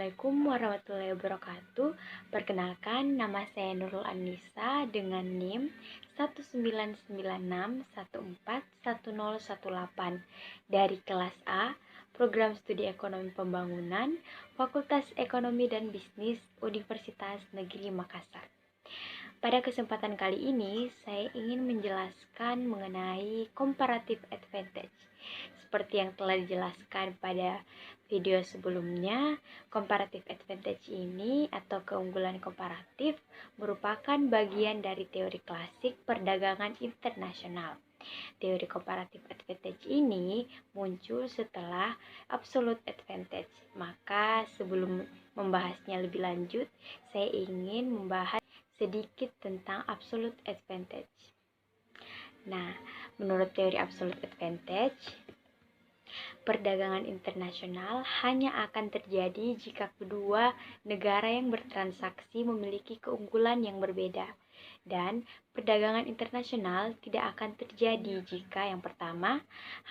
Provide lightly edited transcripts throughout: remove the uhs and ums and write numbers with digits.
Assalamualaikum warahmatullahi wabarakatuh. Perkenalkan, nama saya Nurul Anissa dengan NIM 19961414108 dari kelas A, Program Studi Ekonomi Pembangunan, Fakultas Ekonomi dan Bisnis, Universitas Negeri Makassar. Pada kesempatan kali ini, saya ingin menjelaskan mengenai comparative advantage. Seperti yang telah dijelaskan pada video sebelumnya, comparative advantage ini atau keunggulan komparatif merupakan bagian dari teori klasik perdagangan internasional. Teori comparative advantage ini muncul setelah absolute advantage. Maka sebelum membahasnya lebih lanjut, saya ingin membahas sedikit tentang absolute advantage. Nah, menurut teori absolute advantage, perdagangan internasional hanya akan terjadi jika kedua negara yang bertransaksi memiliki keunggulan yang berbeda. Dan perdagangan internasional tidak akan terjadi jika yang pertama,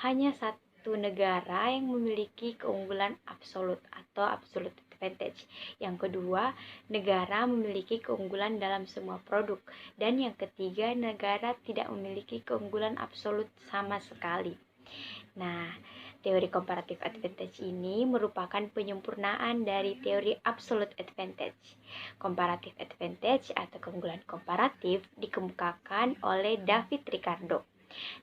hanya satu negara yang memiliki keunggulan absolut atau absolute advantage. Yang kedua, negara memiliki keunggulan dalam semua produk. Dan yang ketiga, negara tidak memiliki keunggulan absolut sama sekali. Nah, teori comparative advantage ini merupakan penyempurnaan dari teori absolute advantage. Comparative advantage atau keunggulan komparatif dikemukakan oleh David Ricardo.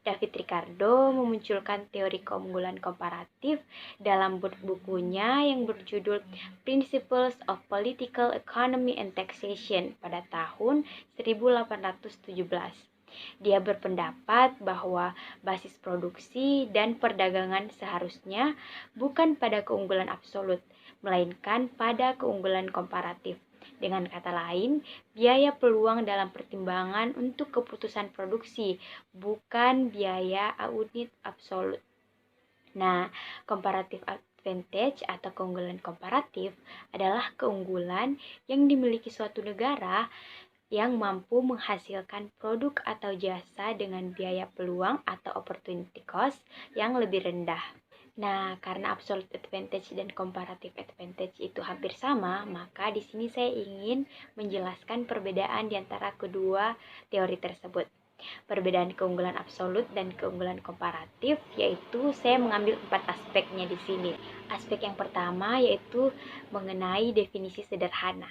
David Ricardo memunculkan teori keunggulan komparatif dalam bukunya yang berjudul Principles of Political Economy and Taxation pada tahun 1817. Dia berpendapat bahwa basis produksi dan perdagangan seharusnya bukan pada keunggulan absolut, melainkan pada keunggulan komparatif. Dengan kata lain, biaya peluang dalam pertimbangan untuk keputusan produksi, bukan biaya unit absolut. Nah, comparative advantage atau keunggulan komparatif adalah keunggulan yang dimiliki suatu negara yang mampu menghasilkan produk atau jasa dengan biaya peluang atau opportunity cost yang lebih rendah. Nah, karena absolute advantage dan comparative advantage itu hampir sama, maka di sini saya ingin menjelaskan perbedaan di antara kedua teori tersebut. Perbedaan keunggulan absolut dan keunggulan komparatif yaitu saya mengambil 4 aspeknya di sini. Aspek yang pertama yaitu mengenai definisi sederhana.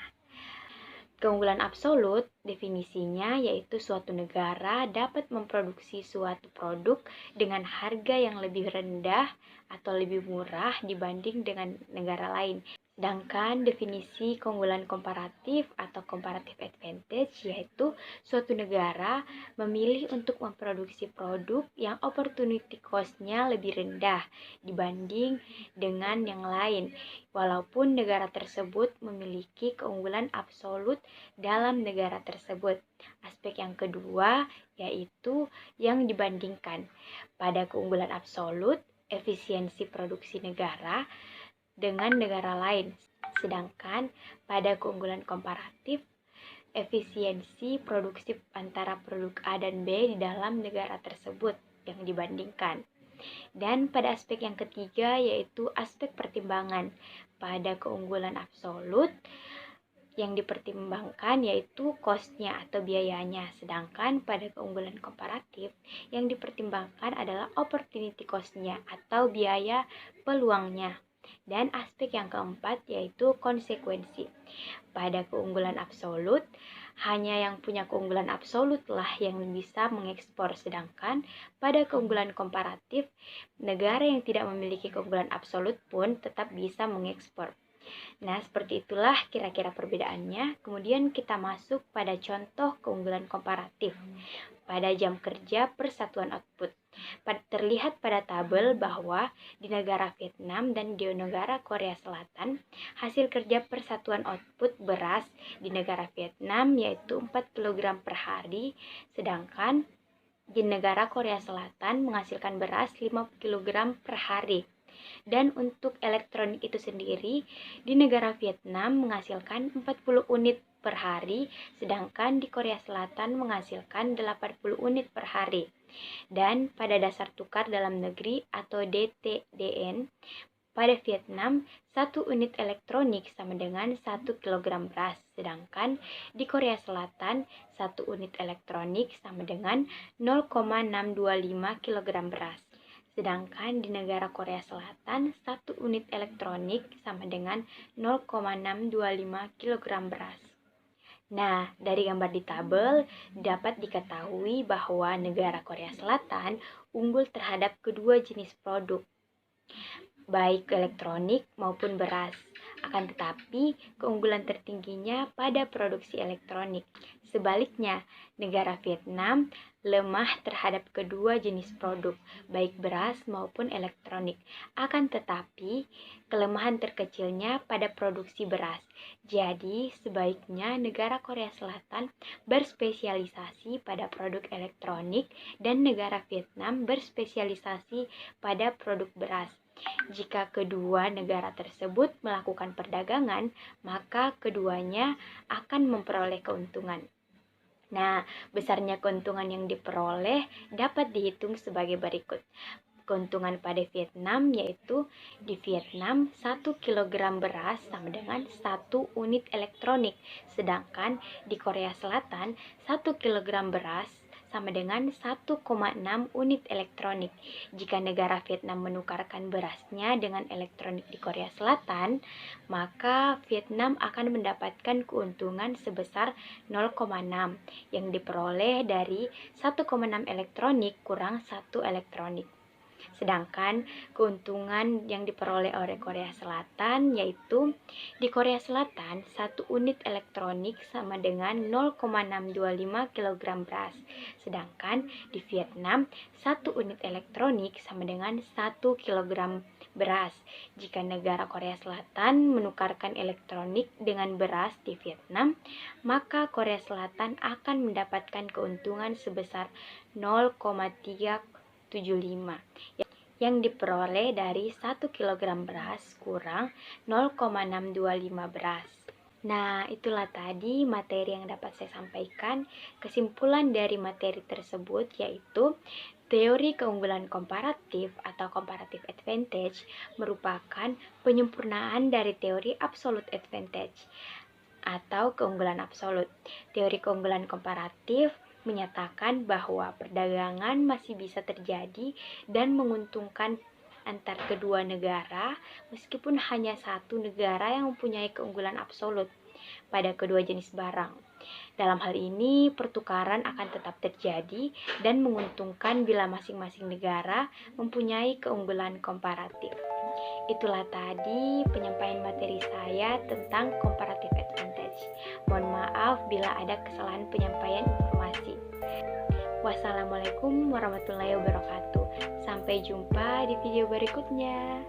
Keunggulan absolut definisinya yaitu suatu negara dapat memproduksi suatu produk dengan harga yang lebih rendah atau lebih murah dibanding dengan negara lain. Sedangkan definisi keunggulan komparatif atau comparative advantage yaitu suatu negara memilih untuk memproduksi produk yang opportunity cost-nya lebih rendah dibanding dengan yang lain, walaupun negara tersebut memiliki keunggulan absolut dalam negara tersebut. Aspek yang kedua yaitu yang dibandingkan. Pada keunggulan absolut, efisiensi produksi negara dengan negara lain. Sedangkan pada keunggulan komparatif, efisiensi produksi antara produk A dan B di dalam negara tersebut yang dibandingkan. Dan pada aspek yang ketiga yaitu aspek pertimbangan. Pada keunggulan absolut, yang dipertimbangkan yaitu cost-nya atau biayanya. Sedangkan pada keunggulan komparatif, yang dipertimbangkan adalah opportunity cost-nya atau biaya peluangnya. Dan aspek yang keempat yaitu konsekuensi. Pada keunggulan absolut, hanya yang punya keunggulan absolut lah yang bisa mengekspor. Sedangkan pada keunggulan komparatif, negara yang tidak memiliki keunggulan absolut pun tetap bisa mengekspor. Nah, seperti itulah kira-kira perbedaannya. Kemudian kita masuk pada contoh keunggulan komparatif. Pada jam kerja per satuan output. Terlihat pada tabel bahwa di negara Vietnam dan di negara Korea Selatan, hasil kerja per satuan output beras di negara Vietnam yaitu 4 kg per hari, sedangkan di negara Korea Selatan menghasilkan beras 5 kg per hari. Dan untuk elektronik itu sendiri, di negara Vietnam menghasilkan 40 unit per hari, sedangkan di Korea Selatan menghasilkan 80 unit per hari. Dan pada dasar tukar dalam negeri atau DTDN, Pada Vietnam, 1 unit elektronik sama dengan 1 kilogram beras, sedangkan di Korea Selatan, 1 unit elektronik sama dengan 0,625 kilogram beras. Sedangkan di negara Korea Selatan, 1 unit elektronik sama dengan 0,625 kilogram beras. Nah, dari gambar di tabel dapat diketahui bahwa negara Korea Selatan unggul terhadap kedua jenis produk, baik elektronik maupun beras. Akan tetapi, keunggulan tertingginya pada produksi elektronik. Sebaliknya, negara Vietnam lemah terhadap kedua jenis produk, baik beras maupun elektronik. Akan tetapi, kelemahan terkecilnya pada produksi beras. Jadi, sebaiknya negara Korea Selatan berspesialisasi pada produk elektronik dan negara Vietnam berspesialisasi pada produk beras. Jika kedua negara tersebut melakukan perdagangan, maka keduanya akan memperoleh keuntungan. Nah, besarnya keuntungan yang diperoleh dapat dihitung sebagai berikut. Keuntungan pada Vietnam yaitu di Vietnam 1 kg beras sama dengan 1 unit elektronik, sedangkan di Korea Selatan 1 kg beras sama dengan 1,6 unit elektronik. Jika negara Vietnam menukarkan berasnya dengan elektronik di Korea Selatan, maka Vietnam akan mendapatkan keuntungan sebesar 0,6 yang diperoleh dari 1,6 elektronik kurang 1 elektronik. Sedangkan keuntungan yang diperoleh oleh Korea Selatan yaitu di Korea Selatan 1 unit elektronik sama dengan 0,625 kg beras. Sedangkan di Vietnam 1 unit elektronik sama dengan 1 kg beras. Jika negara Korea Selatan menukarkan elektronik dengan beras di Vietnam, maka Korea Selatan akan mendapatkan keuntungan sebesar 0,375 yang diperoleh dari 1 kg beras kurang 0,625 beras. Nah, itulah tadi materi yang dapat saya sampaikan. Kesimpulan dari materi tersebut yaitu teori keunggulan komparatif atau comparative advantage merupakan penyempurnaan dari teori absolute advantage atau keunggulan absolut. Teori keunggulan komparatif menyatakan bahwa perdagangan masih bisa terjadi dan menguntungkan antar kedua negara meskipun hanya satu negara yang mempunyai keunggulan absolut pada kedua jenis barang. Dalam hal ini, pertukaran akan tetap terjadi dan menguntungkan bila masing-masing negara mempunyai keunggulan komparatif. Itulah tadi penyampaian materi saya tentang comparative advantage. Mohon maaf bila ada kesalahan penyampaian informasi. Wassalamualaikum warahmatullahi wabarakatuh. Sampai jumpa di video berikutnya.